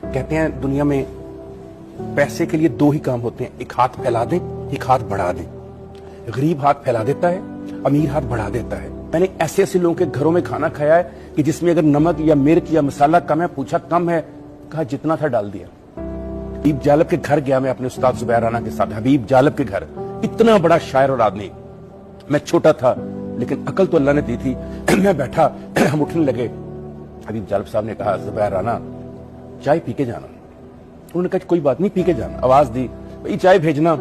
कहते हैं दुनिया में पैसे के लिए दो ही काम होते हैं, एक हाथ फैला दें, एक हाथ बढ़ा दें। गरीब हाथ फैला देता है, अमीर हाथ बढ़ा देता है। मैंने ऐसे ऐसे लोगों के घरों में खाना खाया है कि जिसमें अगर नमक या मिर्च या मसाला कम है, पूछा कम है, कहा जितना था डाल दिया। हबीब जालब के घर गया मैं अपने उस्ताद जुबैर राना के साथ। हबीब जालब के घर, इतना बड़ा शायर और आदमी। मैं छोटा था लेकिन अकल तो अल्लाह ने दी थी। मैं बैठा, हम उठने लगे। हबीब जालब साहब ने कहा, जुबैर राना चाय पी के जाना। उन्होंने कहा कोई बात नहीं, पी के जाना। आवाज दी, भाई चाय भेजना।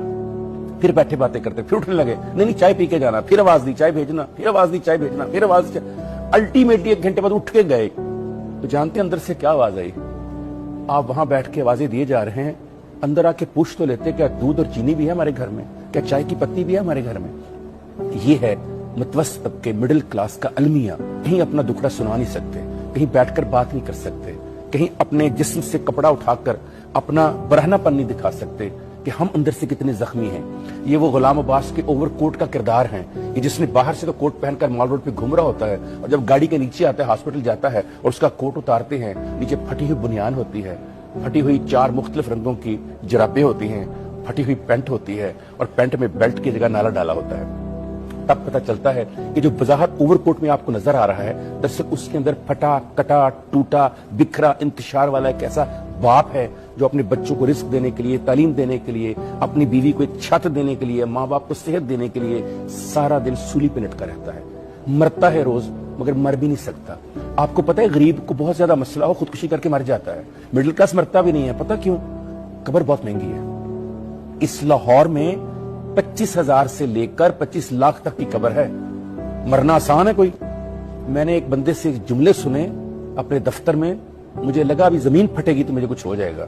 फिर बैठे बातें करते, फिर उठने लगे, नहीं चाय पी के जाना। फिर आवाज दी, चाय भेजना। फिर आवाज दी, चाय भेजना। फिर आवाज दी। अल्टीमेटली 1 घंटे बाद उठ के गए। तो जानते अंदर से क्या आवाज आई? आप वहां बैठ के आवाजें दिए जा रहे हैं, अंदर आके पूछ तो लेते, क्या दूध और चीनी भी है हमारे घर में? क्या चाय की पत्ती भी है हमारे घर में? ये है मुतवस्सित तबके, मिडिल क्लास का अलमिया। कहीं अपना दुखड़ा सुना नहीं सकते, कहीं बैठकर बात नहीं कर सकते, कहीं अपने जिस्म से कपड़ा उठाकर अपना बरहनापन नहीं दिखा सकते कि हम अंदर से कितने जख्मी हैं। ये वो गुलाम अब्बास के ओवरकोट का किरदार हैं, कि जिसने बाहर से तो कोट पहनकर मॉल रोड पे घूम रहा होता है, और जब गाड़ी के नीचे आता है, हॉस्पिटल जाता है और उसका कोट उतारते हैं, नीचे फटी हुई बुनियान होती है, फटी हुई 4 मुख्तलिफ रंगों की जराबें होती हैं, फटी हुई पैंट होती है, और पैंट में बेल्ट की जगह नाला डाला होता है। तब पता चलता है कि जो बाहर ओवरकोट में आपको नजर आ रहा है, दरअसल उसके अंदर फटा कटा टूटा बिखरा इंतशार वाला एक ऐसा बाप है जो अपने बच्चों को रिस्क देने के लिए, तालीम देने के लिए, अपनी बीवी को एक छत देने के लिए, माँ बाप को सेहत देने के लिए सारा दिन सूली पे लटका रहता है। मरता है रोज मगर मर भी नहीं सकता। आपको पता है गरीब को बहुत ज्यादा मसला हो, खुदकुशी करके मर जाता है। मिडिल क्लास मरता भी नहीं है। पता क्यों? कब्र बहुत महंगी है। इस लाहौर में 25,000 से लेकर 25 लाख तक की कब्र है। मरना आसान है कोई? मैंने एक बंदे से जुमले सुने अपने दफ्तर में, मुझे लगा अभी जमीन फटेगी तो मुझे कुछ हो जाएगा।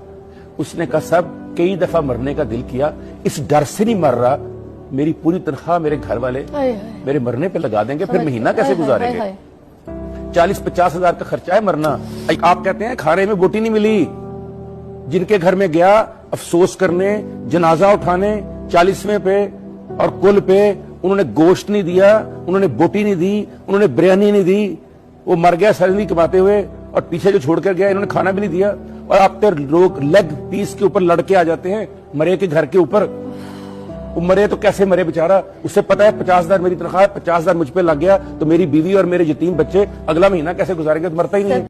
उसने कहा साहब कई दफा मरने का दिल किया, इस डर से नहीं मर रहा, मेरी पूरी तनख्वाह मेरे घर वाले मेरे मरने पे लगा देंगे, फिर महीना कैसे गुजारेंगे? 40-50 हजार का खर्चा है मरना। आप कहते हैं खाने में बोटी नहीं मिली। जिनके घर में गया अफसोस करने, जनाजा उठाने 40वें पे और कुल पे, उन्होंने गोश्त नहीं दिया, उन्होंने बोटी नहीं दी, उन्होंने बिरयानी नहीं दी, वो मर गया सैलरी कमाते हुए, और पीछे जो छोड़कर गया इन्होंने खाना भी नहीं दिया। और आप तो लोग लेग पीस के ऊपर लड़के आ जाते हैं मरे के घर के ऊपर। वो मरे तो कैसे मरे बेचारा? उससे पता है 50,000 मेरी तनख्वाह है, 50,000 मुझ पे लग गया तो मेरी बीवी और मेरे यतीम बच्चे अगला महीना कैसे गुजारेंगे? तो मरता ही नहीं है।